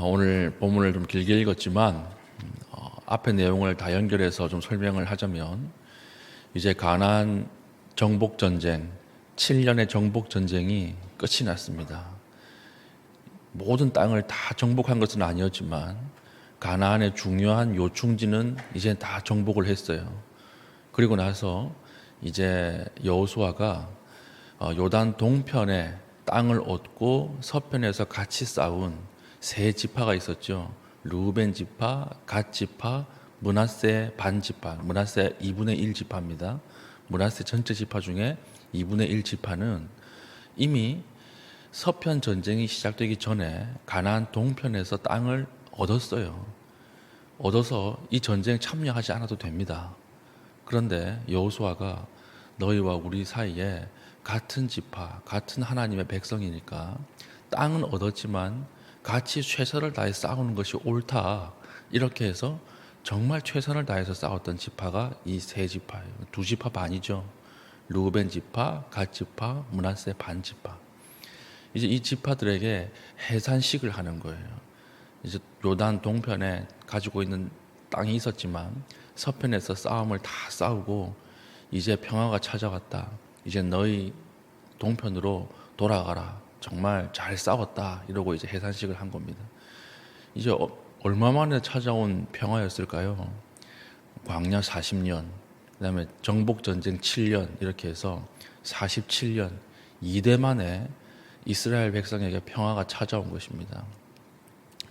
오늘 본문을 좀 길게 읽었지만 앞의 내용을 다 연결해서 좀 설명을 하자면 이제 가나안 정복 전쟁 7년의 정복 전쟁이 끝이 났습니다. 모든 땅을 다 정복한 것은 아니었지만 가나안의 중요한 요충지는 이제 다 정복을 했어요. 그리고 나서 이제 여호수아가 요단 동편에 땅을 얻고 서편에서 같이 싸운 세 지파가 있었죠. 르우벤 지파, 갓 지파, 므낫세 반 지파. 므낫세 2분의 1 지파입니다. 므낫세 전체 지파 중에 2분의 1 지파는 이미 서편 전쟁이 시작되기 전에 가나안 동편에서 땅을 얻었어요. 얻어서 이 전쟁에 참여하지 않아도 됩니다. 그런데 여호수아가 너희와 우리 사이에 같은 지파, 같은 하나님의 백성이니까 땅은 얻었지만 같이 최선을 다해 싸우는 것이 옳다. 이렇게 해서 정말 최선을 다해서 싸웠던 지파가 이 세 지파예요. 두 지파 반이죠. 르우벤 지파, 갓 지파, 므낫세 반 지파. 이제 이 지파들에게 해산식을 하는 거예요. 이제 요단 동편에 가지고 있는 땅이 있었지만 서편에서 싸움을 다 싸우고 이제 평화가 찾아왔다. 이제 너희 동편으로 돌아가라. 정말 잘 싸웠다. 이러고 이제 해산식을 한 겁니다. 이제 얼마 만에 찾아온 평화였을까요? 광야 40년, 그다음에 정복 전쟁 7년 이렇게 해서 47년 2대 만에 이스라엘 백성에게 평화가 찾아온 것입니다.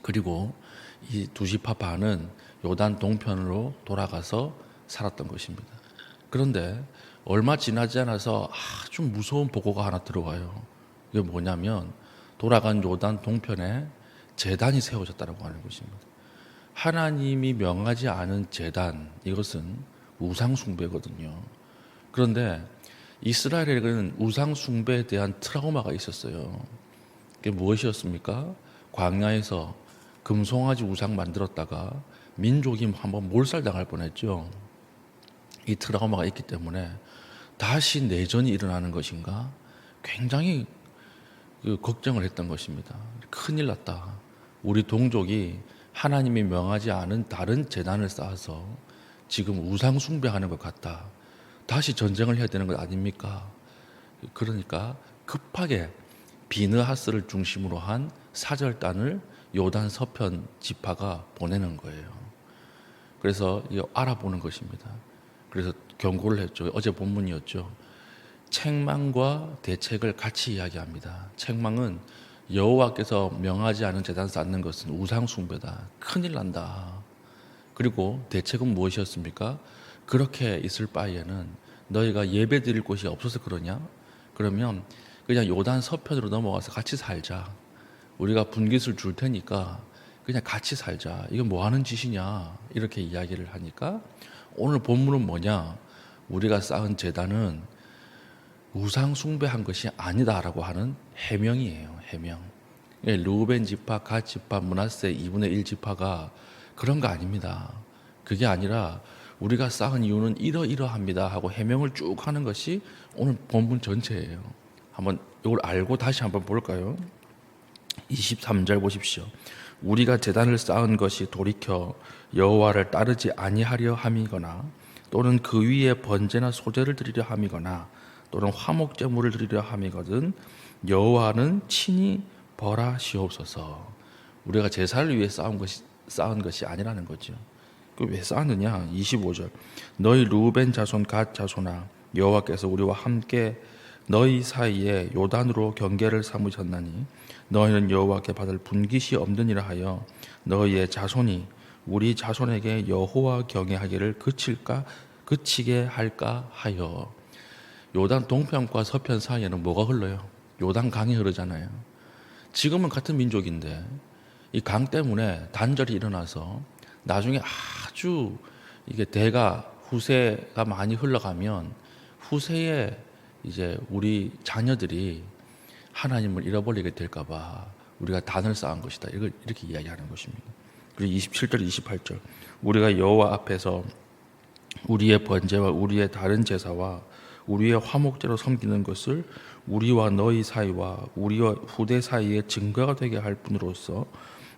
그리고 이 두 지파 반은 요단 동편으로 돌아가서 살았던 것입니다. 그런데 얼마 지나지 않아서 아주 무서운 보고가 하나 들어와요. 이게 뭐냐면 돌아간 요단 동편에 제단이 세워졌다고 하는 것입니다. 하나님이 명하지 않은 제단, 이것은 우상 숭배거든요. 그런데 이스라엘에게는 우상 숭배에 대한 트라우마가 있었어요. 그게 무엇이었습니까? 광야에서 금송아지 우상 만들었다가 민족이 한번 몰살당할 뻔했죠. 이 트라우마가 있기 때문에 다시 내전이 일어나는 것인가 굉장히 걱정을 했던 것입니다. 큰일 났다. 우리 동족이 하나님이 명하지 않은 다른 제단을 쌓아서 지금 우상 숭배하는 것 같다. 다시 전쟁을 해야 되는 것 아닙니까? 그러니까 급하게 비느하스를 중심으로 한 사절단을 요단 서편 지파가 보내는 거예요. 그래서 알아보는 것입니다. 그래서 경고를 했죠. 어제 본문이었죠. 책망과 대책을 같이 이야기합니다. 책망은 여호와께서 명하지 않은 제단 쌓는 것은 우상 숭배다. 큰일 난다. 그리고 대책은 무엇이었습니까? 그렇게 있을 바에는 너희가 예배 드릴 곳이 없어서 그러냐? 그러면 그냥 요단 서편으로 넘어가서 같이 살자. 우리가 분깃을 줄 테니까 그냥 같이 살자. 이건 뭐 하는 짓이냐? 이렇게 이야기를 하니까 오늘 본문은 뭐냐? 우리가 쌓은 제단은 우상 숭배한 것이 아니다라고 하는 해명이에요. 해명. 르우벤 지파, 갓 지파, 므낫세 2분의 1 지파가 그런 거 아닙니다. 그게 아니라 우리가 쌓은 이유는 이러이러합니다 하고 해명을 쭉 하는 것이 오늘 본문 전체예요. 한번 이걸 알고 다시 한번 볼까요? 23절 보십시오. 우리가 제단을 쌓은 것이 돌이켜 여호와를 따르지 아니하려 함이거나 또는 그 위에 번제나 소제를 드리려 함이거나 또는 화목 제물을 드리려 함이거든 여호와는 친히 벌하시옵소서. 우리가 제사를 위해 쌓은 것이 아니라는 거죠. 왜 쌓느냐? 25절. 너희 르우벤 자손 갓 자손아 여호와께서 우리와 함께 너희 사이에 요단으로 경계를 삼으셨나니 너희는 여호와께 받을 분깃이 없느니라 하여 너희의 자손이 우리 자손에게 여호와 경외하기를 그치게 할까 하여. 요단 동편과 서편 사이에는 뭐가 흘러요? 요단 강이 흐르잖아요. 지금은 같은 민족인데 이 강 때문에 단절이 일어나서 나중에 아주 이게 대가 후세가 많이 흘러가면 후세에 이제 우리 자녀들이 하나님을 잃어버리게 될까봐 우리가 단을 쌓은 것이다. 이걸 이렇게 이야기하는 것입니다. 그리고 27절, 28절. 우리가 여호와 앞에서 우리의 번제와 우리의 다른 제사와 우리의 화목제로 섬기는 것을 우리와 너희 사이와 우리와 후대 사이에 증거가 되게 할 뿐으로써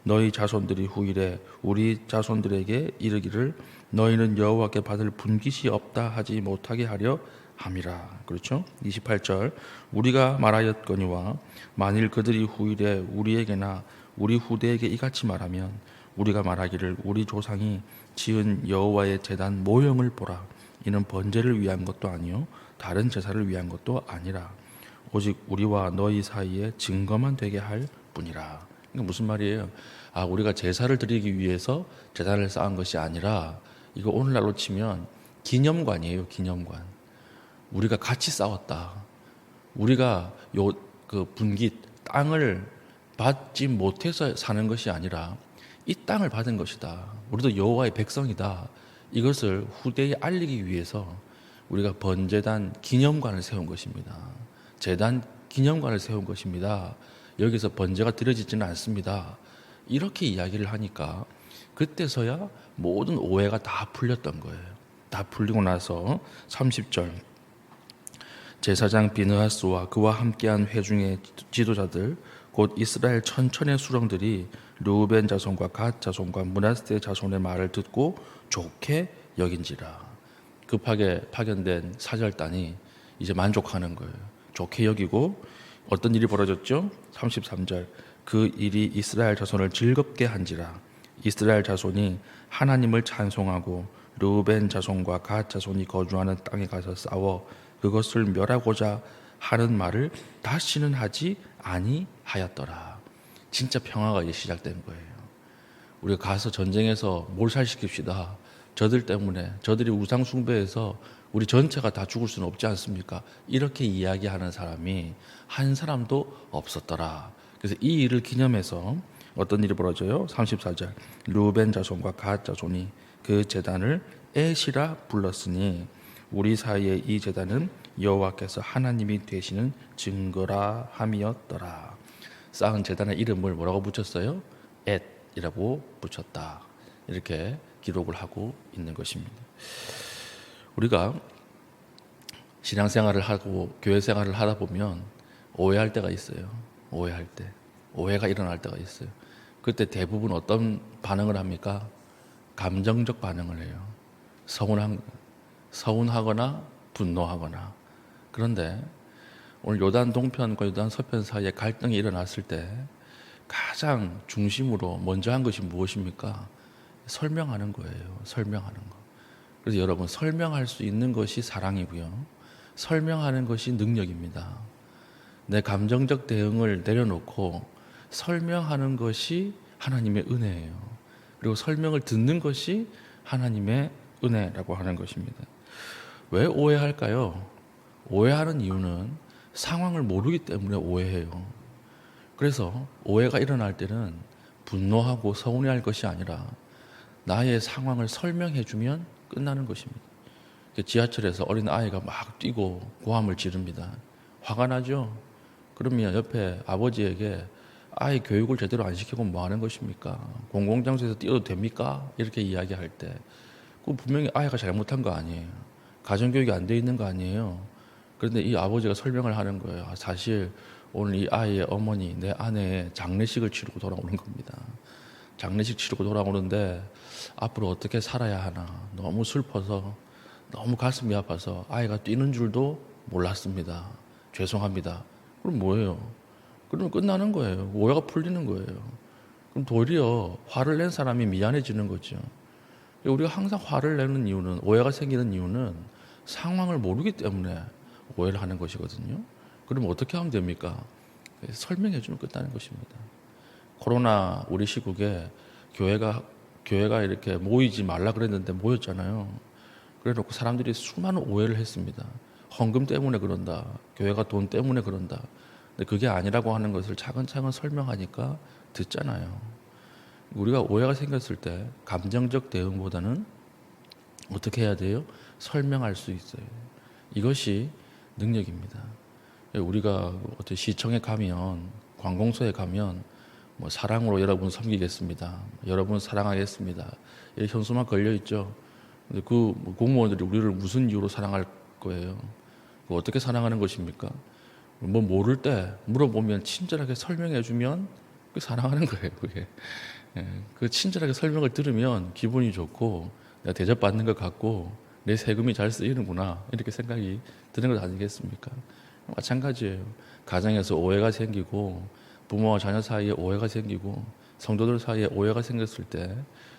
너희 자손들이 후일에 우리 자손들에게 이르기를 너희는 여호와께 받을 분깃이 없다 하지 못하게 하려 함이라. 그렇죠? 28절 우리가 말하였거니와 만일 그들이 후일에 우리에게나 우리 후대에게 이같이 말하면 우리가 말하기를 우리 조상이 지은 여호와의 제단 모형을 보라. 이는 번제를 위한 것도 아니요 다른 제사를 위한 것도 아니라 오직 우리와 너희 사이에 증거만 되게 할 뿐이라. 이게 무슨 말이에요? 우리가 제사를 드리기 위해서 제단을 쌓은 것이 아니라 이거 오늘날로 치면 기념관이에요. 기념관. 우리가 같이 싸웠다. 우리가 그 분깃 땅을 받지 못해서 사는 것이 아니라 이 땅을 받은 것이다. 우리도 여호와의 백성이다. 이것을 후대에 알리기 위해서 우리가 번제단 기념관을 세운 것입니다. 제단 기념관을 세운 것입니다. 여기서 번제가 드려지지는 않습니다. 이렇게 이야기를 하니까 그때서야 모든 오해가 다 풀렸던 거예요. 다 풀리고 나서 30절 제사장 비느하스와 그와 함께한 회중의 지도자들 곧 이스라엘 천천의 수령들이 르우벤 자손과 갓 자손과 므낫세 자손의 말을 듣고 좋게 여긴지라. 급하게 파견된 사절단이 이제 만족하는 거예요. 좋게 여기고 어떤 일이 벌어졌죠? 33절 그 일이 이스라엘 자손을 즐겁게 한지라. 이스라엘 자손이 하나님을 찬송하고 르우벤 자손과 갓 자손이 거주하는 땅에 가서 싸워 그것을 멸하고자 하는 말을 다시는 하지 아니하였더라. 진짜 평화가 이제 시작된 거예요. 우리가 가서 전쟁에서 몰살시킵시다. 저들 때문에 저들이 우상 숭배해서 우리 전체가 다 죽을 수는 없지 않습니까? 이렇게 이야기하는 사람이 한 사람도 없었더라. 그래서 이 일을 기념해서 어떤 일이 벌어져요? 34절 르우벤 자손과 갓 자손이 그 제단을 에시라 불렀으니 우리 사이에 이 제단은 여호와께서 하나님이 되시는 증거라 함이었더라. 쌓은 제단의 이름을 뭐라고 붙였어요? 엣이라고 붙였다. 이렇게 기록을 하고 있는 것입니다. 우리가 신앙생활을 하고 교회 생활을 하다 보면 오해할 때가 있어요. 오해할 때. 오해가 일어날 때가 있어요. 그때 대부분 어떤 반응을 합니까? 감정적 반응을 해요. 서운하거나 분노하거나. 그런데 오늘 요단 동편과 요단 서편 사이에 갈등이 일어났을 때 가장 중심으로 먼저 한 것이 무엇입니까? 설명하는 거예요. 설명하는 거. 그래서 여러분 설명할 수 있는 것이 사랑이고요. 설명하는 것이 능력입니다. 내 감정적 대응을 내려놓고 설명하는 것이 하나님의 은혜예요. 그리고 설명을 듣는 것이 하나님의 은혜라고 하는 것입니다. 왜 오해할까요? 오해하는 이유는 상황을 모르기 때문에 오해해요. 그래서 오해가 일어날 때는 분노하고 서운해할 것이 아니라 나의 상황을 설명해주면 끝나는 것입니다. 지하철에서 어린 아이가 막 뛰고 고함을 지릅니다. 화가 나죠? 그러면 옆에 아버지에게 아이 교육을 제대로 안 시키고 뭐 하는 것입니까? 공공장소에서 뛰어도 됩니까? 이렇게 이야기할 때 분명히 아이가 잘못한 거 아니에요. 가정교육이 안 돼 있는 거 아니에요. 그런데 이 아버지가 설명을 하는 거예요. 사실 오늘 이 아이의 어머니, 내 아내의 장례식을 치르고 돌아오는 겁니다. 장례식 치르고 돌아오는데 앞으로 어떻게 살아야 하나 너무 슬퍼서 너무 가슴이 아파서 아이가 뛰는 줄도 몰랐습니다. 죄송합니다. 그럼 뭐예요? 그러면 끝나는 거예요. 오해가 풀리는 거예요. 그럼 도리어 화를 낸 사람이 미안해지는 거죠. 우리가 항상 화를 내는 이유는, 오해가 생기는 이유는 상황을 모르기 때문에 오해를 하는 것이거든요. 그러면 어떻게 하면 됩니까? 설명해 주면 끝나는 것입니다. 코로나 우리 시국에 교회가 이렇게 모이지 말라 그랬는데 모였잖아요. 그래 놓고 사람들이 수많은 오해를 했습니다. 헌금 때문에 그런다. 교회가 돈 때문에 그런다. 근데 그게 아니라고 하는 것을 차근차근 설명하니까 듣잖아요. 우리가 오해가 생겼을 때 감정적 대응보다는 어떻게 해야 돼요? 설명할 수 있어요. 이것이 능력입니다. 우리가 어떤 시청에 가면, 관공서에 가면 뭐 사랑으로 여러분 섬기겠습니다. 여러분 사랑하겠습니다. 이렇게 현수막 걸려 있죠. 근데 그 공무원들이 우리를 무슨 이유로 사랑할 거예요? 어떻게 사랑하는 것입니까? 뭐 모를 때 물어보면 친절하게 설명해 주면 그 사랑하는 거예요. 그게 그 친절하게 설명을 들으면 기분이 좋고 내가 대접받는 것 같고 내 세금이 잘 쓰이는구나 이렇게 생각이 드는 것 아니겠습니까? 마찬가지예요. 가정에서 오해가 생기고 부모와 자녀 사이에 오해가 생기고 성도들 사이에 오해가 생겼을 때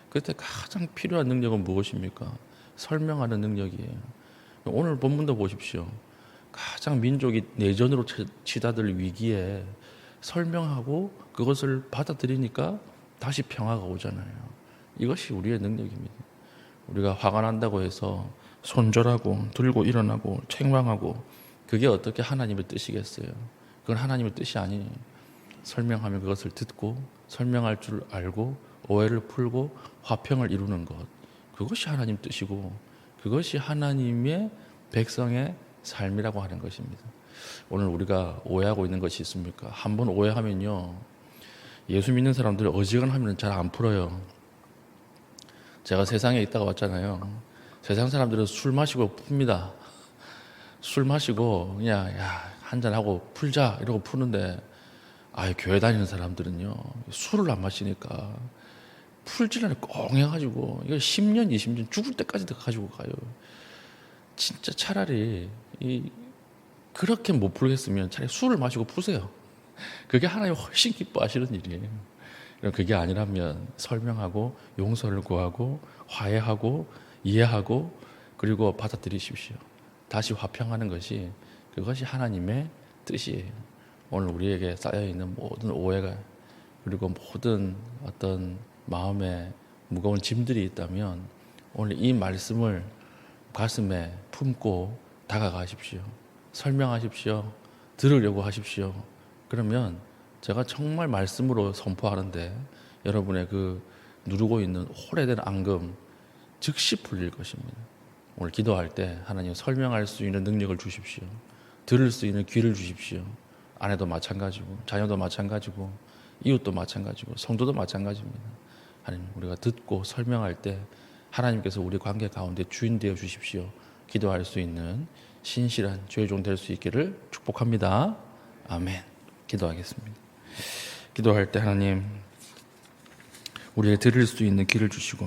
그때 가장 필요한 능력은 무엇입니까? 설명하는 능력이에요. 오늘 본문도 보십시오. 가장 민족이 내전으로 치닫을 위기에 설명하고 그것을 받아들이니까 다시 평화가 오잖아요. 이것이 우리의 능력입니다. 우리가 화가 난다고 해서 손절하고 들고 일어나고 책망하고 그게 어떻게 하나님의 뜻이겠어요? 그건 하나님의 뜻이 아니에요. 설명하면 그것을 듣고 설명할 줄 알고 오해를 풀고 화평을 이루는 것, 그것이 하나님 뜻이고 그것이 하나님의 백성의 삶이라고 하는 것입니다. 오늘 우리가 오해하고 있는 것이 있습니까? 한번 오해하면요, 예수 믿는 사람들 어지간하면 잘 안 풀어요. 제가 세상에 있다가 왔잖아요. 세상 사람들은 술 마시고 풉니다. 술 마시고 그냥 야, 한잔하고 풀자 이러고 푸는데 교회 다니는 사람들은요, 술을 안 마시니까 풀질 않아 꽁해가지고 이거 10년 20년 죽을 때까지 가지고 가요. 진짜 차라리 그렇게 못 풀겠으면 차라리 술을 마시고 푸세요. 그게 하나님 훨씬 기뻐하시는 일이에요. 그게 아니라면 설명하고 용서를 구하고 화해하고 이해하고 그리고 받아들이십시오. 다시 화평하는 것이 그것이 하나님의 뜻이에요. 오늘 우리에게 쌓여있는 모든 오해가 그리고 모든 어떤 마음에 무거운 짐들이 있다면 오늘 이 말씀을 가슴에 품고 다가가십시오. 설명하십시오. 들으려고 하십시오. 그러면 제가 정말 말씀으로 선포하는데 여러분의 그 누르고 있는 오래된 앙금 즉시 풀릴 것입니다. 오늘 기도할 때 하나님 설명할 수 있는 능력을 주십시오. 들을 수 있는 귀를 주십시오. 아내도 마찬가지고 자녀도 마찬가지고 이웃도 마찬가지고 성도도 마찬가지입니다. 하나님, 우리가 듣고 설명할 때 하나님께서 우리 관계 가운데 주인 되어 주십시오. 기도할 수 있는 신실한 주의 종 될 수 있기를 축복합니다. 아멘. 기도하겠습니다. 기도할 때 하나님, 우리에게 들을 수 있는 귀를 주시고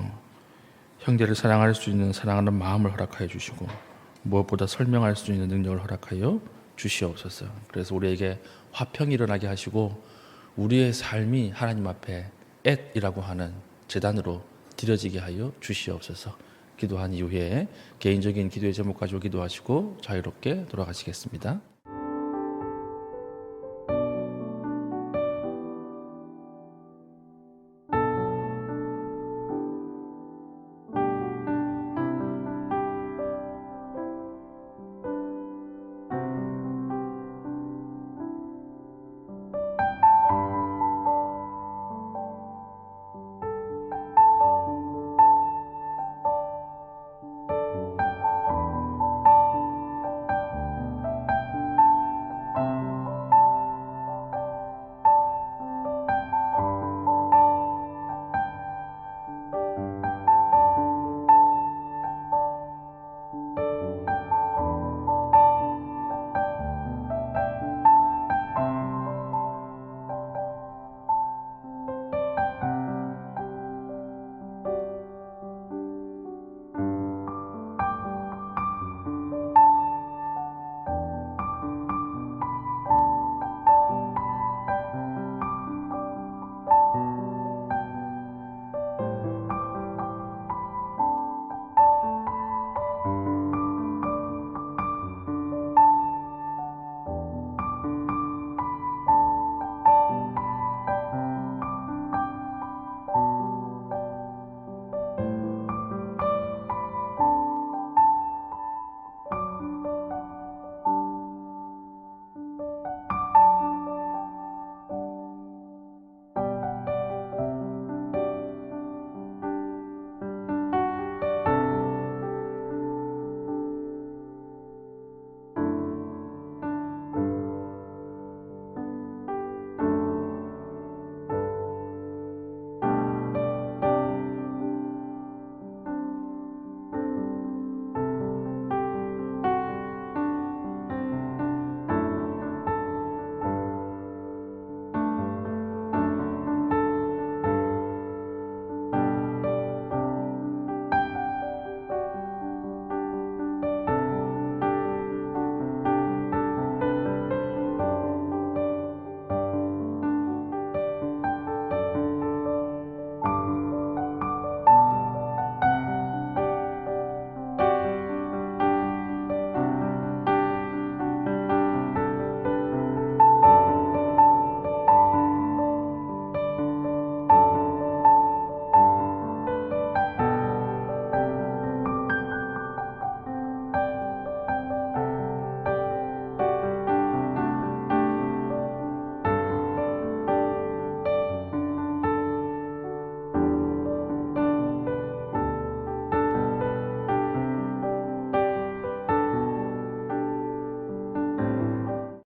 형제를 사랑할 수 있는 사랑하는 마음을 허락하여 주시고 무엇보다 설명할 수 있는 능력을 허락하여 주시옵소서. 그래서 우리에게 화평이 일어나게 하시고 우리의 삶이 하나님 앞에 앳이라고 하는 제단으로 드려지게 하여 주시옵소서. 기도한 이후에 개인적인 기도의 제목 가지고 기도하시고 자유롭게 돌아가시겠습니다.